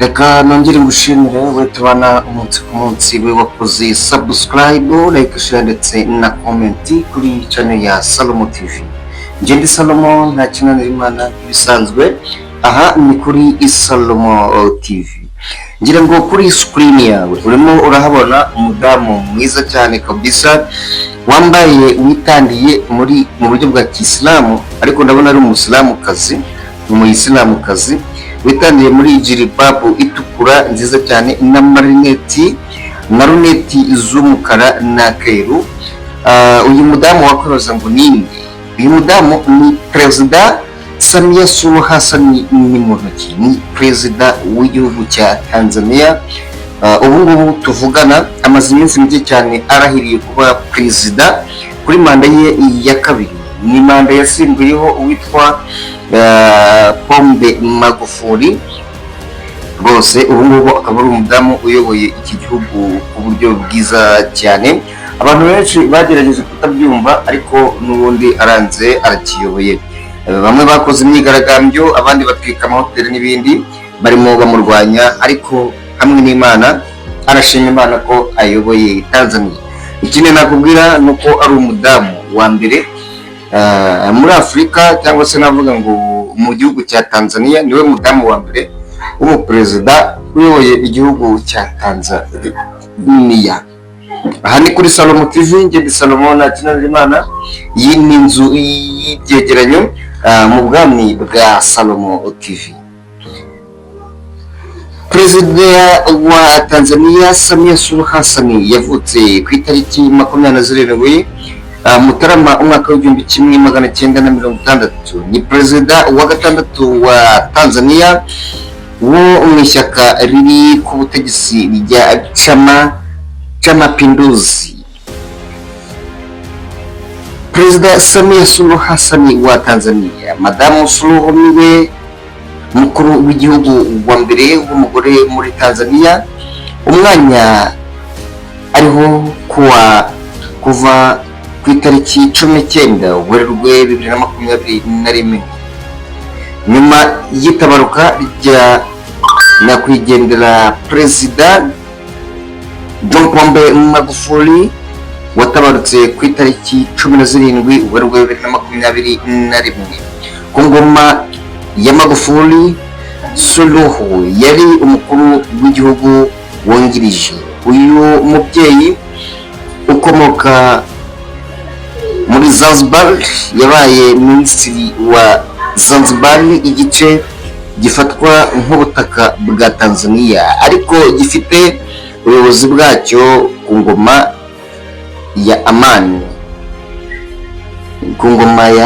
reka nongere ngushimire we tubana umunsi ku munsi we wakoze subscribe, like, share ndetse na comment kuri channel ya Salomo TV. Nje ndi Salomo nta kinanira Imana bisanzwe. Aha ni kuri Salomo TV. Ngira ngo kuri screen yawe urimo urahabona umudamu mwiza cyane kabisa wambaye witandiye mu buryo bwa Kiislamu, ariko ndabona ari umuislamukazi, umuyisilamukazi witandiye muri jiribabu itukura nziza cyane na marineti z'umukara na keru. Uyu mudamu wakoroza ngo ninde? Uyu mudamu ni Perezida Samia Suluhu Hassan, ni muntu ni perezida w'igihugu cya Tanzania. Ubu ngubu tuvugana amaze iminsi mike cyane arahiriye kuba perezida kuri manda ye ya kabiri. Ni manda yasimbuyeho uwitwa Pombe Magufuli. Bose ubu ngubu akaba ari umudamu uyoboye iki gihugu ku buryo bwiza cyane. Abantu benshi bagerageje kutabyumva, ariko n'ubundi aranze arakiyoboye. Bamwe bakoze imyigaragambyo, abandi batwika amahoteli n'ibindi barimo bamurwanya, ariko hamwe n'Imana arashima Imana ko ayoboye Tanzania. Ikindi nakubwira nuko ari umudamu wa mbere muri Afurika, cyangwa se navuga ngo mu gihugu cya Tanzania niwe mudamu wa mbere w'umuperezida uyoboye igihugu cya Tanzania. Aha ni kuri Salomo TV, nge ndi Salomo nta kinanira Imana. Iyi ni inzu y'ibyegeranyo mu bwami bwa Salomo TV. Perezida wa Tanzania Samia Suluhu Hassan yavutse ku itariki 27 Mutarama umwaka w'1960. Ni perezida wa gatandatu wa Tanzania wo mu ishyaka riri ku butegetsi rya Chama cha Mapinduzi. Perezida Samia Suluhu Hassan wa Tanzania, Madamu Suluhu niwe mukuru w'igihugu wa mbere w'umugore muri Tanzania. Umwanya ariho kuva ku itariki 19 Werurwe 2021, nyuma y'itabaruka rya nyakwigendera Perezida John Pombe Magufuli watabarutse ku itariki 17 Werurwe 2021. Ku ngoma ya Magufuli, Suluhu yari umukuru w'igihugu wungirije. Uyu mubyeyi ukomoka muri Zanzibar yabaye minisitiri wa Zanzibar, igice gifatwa nk'ubutaka bwa Tanzania ariko gifite ubuyobozi bwacyo ku ngoma ya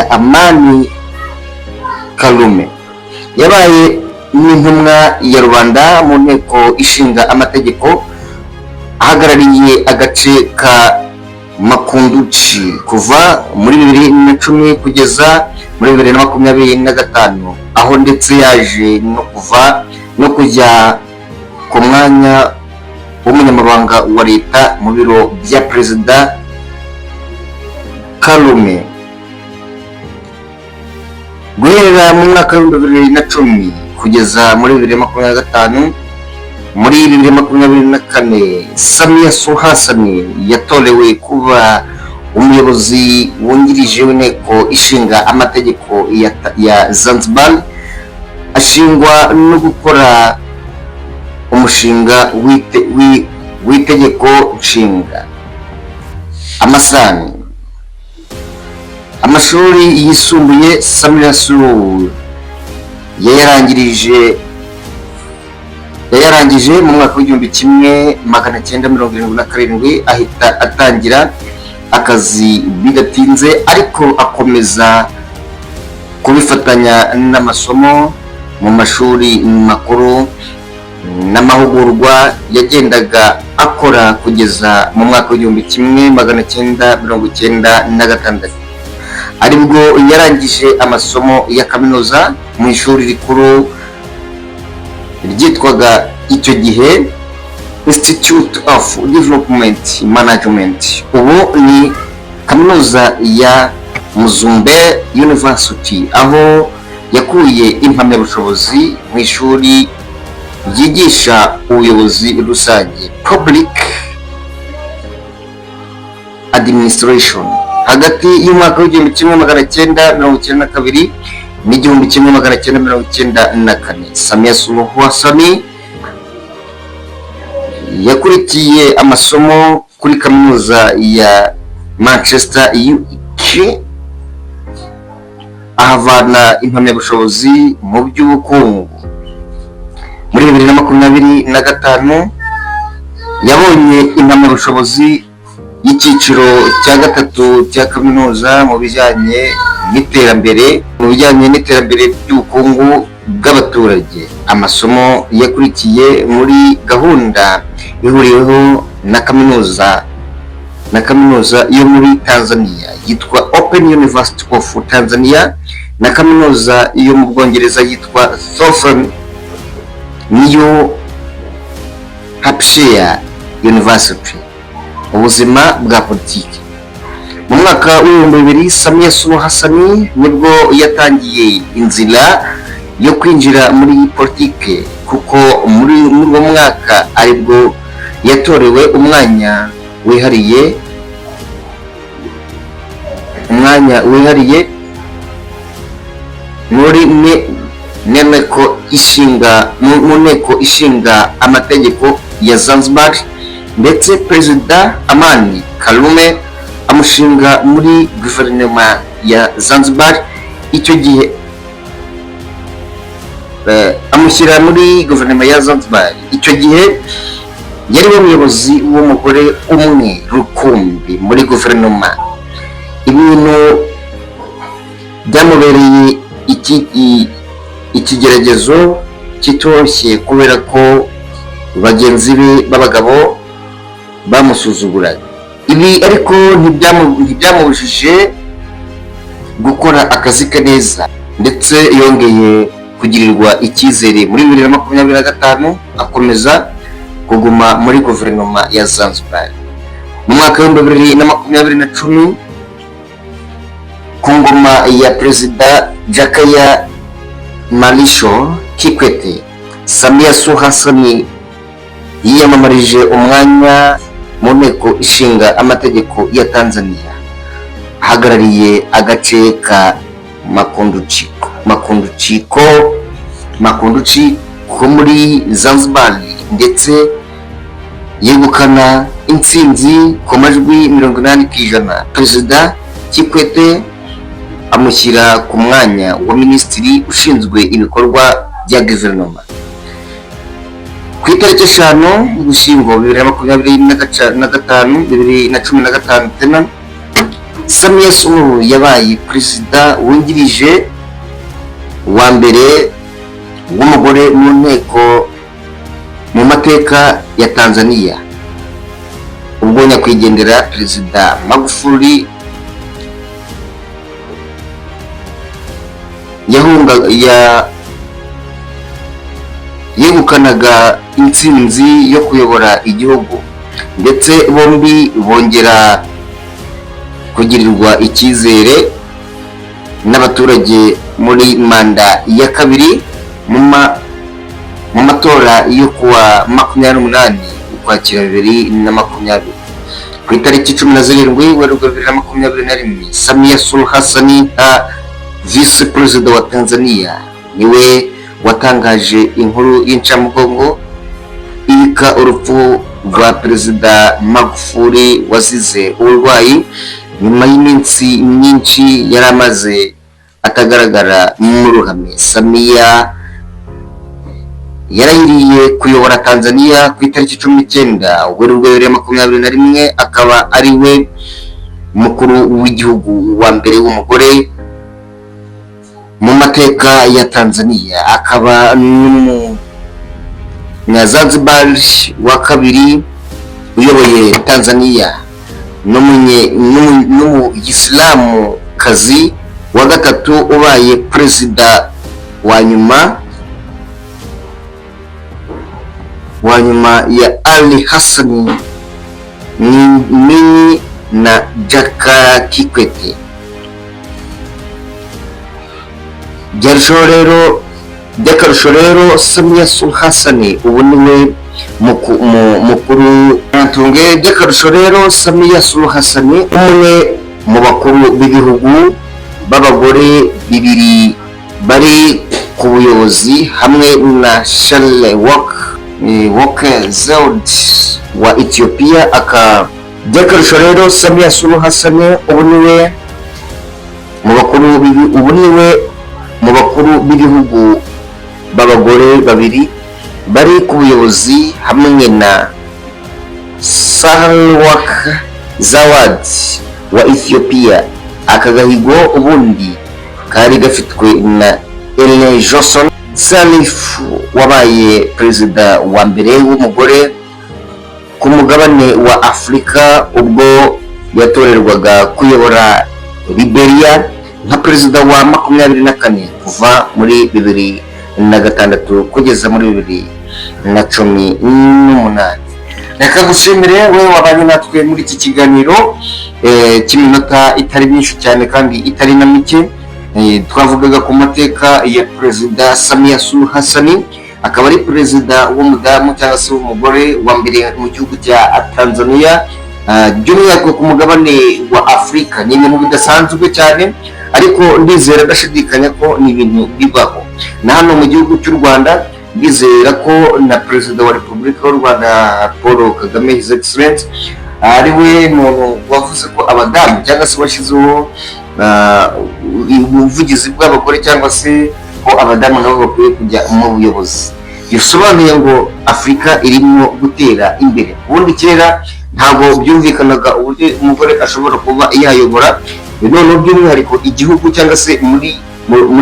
Amani Karume. Yabaye n'intumwa ya rubanda mu nteko ishinga amategeko, ahagarariye agace ka Makunduchi kuva muri 2010 kugeza muri 2025, aho ndetse yaje no kujya ku mwanya w'umunyamabanga wa leta mu biro bya Perezida Karume. Guhera mu mwaka wa 2010 kugeza muri 2025, muri 2024 Samia Suluhu Hassan yatorewe kuba umuyobozi wungirije w'inteko ishinga amategeko ya Zanzibar, ashingwa no gukora umushinga w'itegeko nshinga. Amasani amashuri yisumbuye Samia Suluhu yayarangije mu mwaka w'1977, ahita atangira akazi bidatinze, ariko akomeza kubifatanya n'amasomo mu mashuri makuru n'amahugurwa yagendaga akora kugeza mu mwaka w'1996, aribwo yarangije amasomo ya kaminuza mu ishuri rikuru ryitwaga icyo gihe Institute of Development Management. Ubu ni kaminuza ya Mzumbe University, aho yakuye impamyabushobozi mu ishuri ryigisha ubuyobozi rusange public administration hagati y'umwaka w'igihumbi kimwe magana cyenda mirongo icyenda na kabiri n'igihumbi kimwe magana cyenda mirongo icyenda na kane. Samia Suluhu Hassan yakurikiye amasomo kuri kaminuza ya Manchester UK, ahavana impamyabushobozi mu by'ubukungu. Muri 2025 yabonye impamyabushobozi y'icyiciro cya gatatu cya kaminuza mu bijyanye n'iterambere ry'ubukungu bw'abaturage. Amasomo yakurikiye muri gahunda ihuriweho na kaminuza yo muri Tanzania yitwa Open University of Tanzania na kaminuza yo mu Bwongereza yitwa Southern New Hampshire University. Ubuzima bwa politiki. Mu mwaka w'ibihumbi bibiri Samia Suluhu Hassan nibwo yatangiye inzira yo kwinjira muri politiki, kuko muri uwo mwaka aribwo yatorewe umwanya wihariye muri nteko ishinga amategeko ya Zanzibar, ndetse Perezida Amani Karume amushinga muri guverinoma ya Zanzibar. Icyo gihe amushyira muri guverinoma ya Zanzibar. Icyo gihe yari umuyobozi w'umugore umwe rukumbi muri guverinoma. Ibintu byamubereye ikigeragezo kitoroshye kubera ko bagenzi be b'abagabo bamusuzuguraga. Ibi ariko ntibyamubujije gukora akazi ke neza, ndetse yongeye kugirirwa icyizere muri 2025 akomeza kuguma muri guverinoma ya Zanzibar. Mu mwaka wa 2010 ku ngoma ya Perezida Jakaya Mrisho Kikwete, Samia Suluhu Hassan yiyamamarije umwanya mu nteko ishinga amategeko ya Tanzania, ahagarariye agace ka Makunduchi ko muri Zanzibar, ndetse yegukana intsinzi ku majwi 80%. Perezida Kikwete amushyira ku mwanya wa minisitiri ushinzwe ibikorwa bya guverinoma. Ku itariki 5 Ugushyingo 2015 tena Samia Suluhu yabaye perezida wungirije wa mbere w'umugore mu nteko mu mateka ya Tanzania, ubwo nyakwigendera Perezida Magufuli yegukanaga intsinzi yo kuyobora igihugu, ndetse bombi bongera kugirirwa icyizere n'abaturage muri manda ya kabiri mu matora yo kuwa 28 Ukwakira 2020. Ku itariki 17 Werurwe 2021 Samia Suluhu Hassan Vice Perezida wa Tanzania niwe watangaje inkuru y'incamugongo ibika urupfu rwa Perezida Magufuli wazize uburwayi nyuma y'iminsi myinshi yari amaze atagaragara mu ruhame. Samia yarahiriye kuyobora Tanzania ku itariki 19 Werurwe 2021, akaba ari we mukuru w'igihugu wa mbere w'umugore mu mateka ya Tanzania, akaba Zanzibar wa kabiri uyoboye Tanzania n'umuyisilamu kazi wa gatatu ubaye perezida wa nyuma ya Ali Hassan Mwinyi na Jakaya Kikwete. Byarushaho rero by'akarusho rero Samia Suluhu Hassan ubu niwe mukuru ntunge. By'akarusho rero Samia Suluhu Hassan umwe mu bakuru b'ibihugu b'abagore bibiri bari ku buyobozi hamwe na Charles Walker Zewde wa Ethiopia. By'akarusho rero Samia Suluhu Hassan ubu niwe mu bakuru b'ibihugu b'abagore babiri bari ku buyobozi hamwe na Sahle-Work Zewde wa Ethiopia. Aka gahigo ubundi kari gafitwe na Ellen Johnson Sirleaf wabaye perezida wa mbere w'umugore ku mugabane wa Afurika ubwo yatorerwaga kuyobora Liberia nka perezida wa 24 kuva muri 2006 kugeza muri 2018. Reka gushimire wewe wabanye natwe muri iki kiganiro cy'iminota itari myinshi cyane kandi itari na mike. Twavugaga ku mateka ya perezida Samia Suluhu Hassan, akaba ari perezida w'umudamu cyangwa se w'umugore wa mbere mu gihugu cya Tanzania, by'umwihariko ku mugabane wa Afurika. Ni ibintu bidasanzwe cyane ariko ndizera ndashidikanya ko ni ibintu bibaho na hano mu gihugu cy'u Rwanda. Ndizera ko na perezida wa Repubulika y'u Rwanda Paul Kagame His Excellency ari we muntu wavuze ko abadamu cyangwa se washyizeho ubuvugizi bw'abagore cyangwa se ko abadamu nabo bakwiye kujya mu buyobozi. Bisobanuye ngo Afurika irimo gutera imbere. Ubundi kera ntabwo byumvikanaga uburyo umugore ashobora kuba yayobora, none by'umwihariko igihugu cyangwa se muri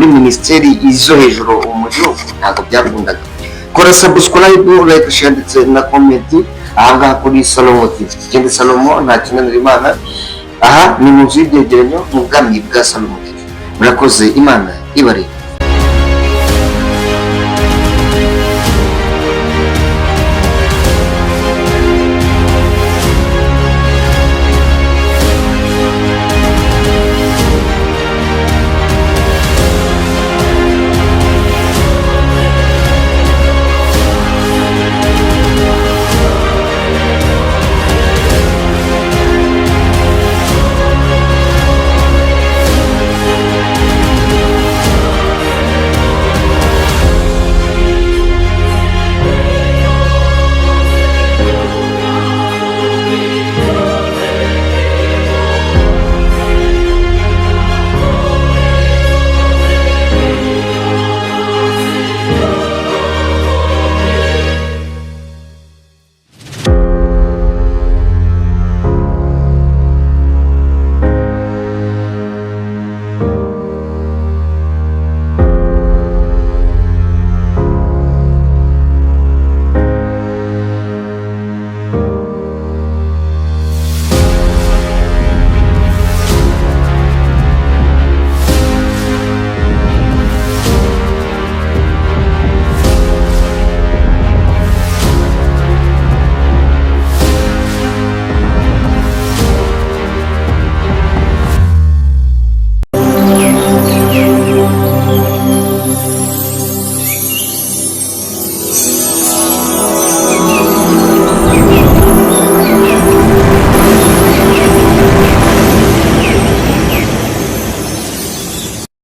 minisiteri izo hejuru mu gihugu ntabwo byakundaga. Kora subscribe, like, share ndetse na comment ahangaha kuri Salomo TV. Ikindi Salomo nta kinanira Imana. Aha ni mu nzu y'ibyegeranyo mu bwami bwa Salomo TV. Murakoze, Imana ibare.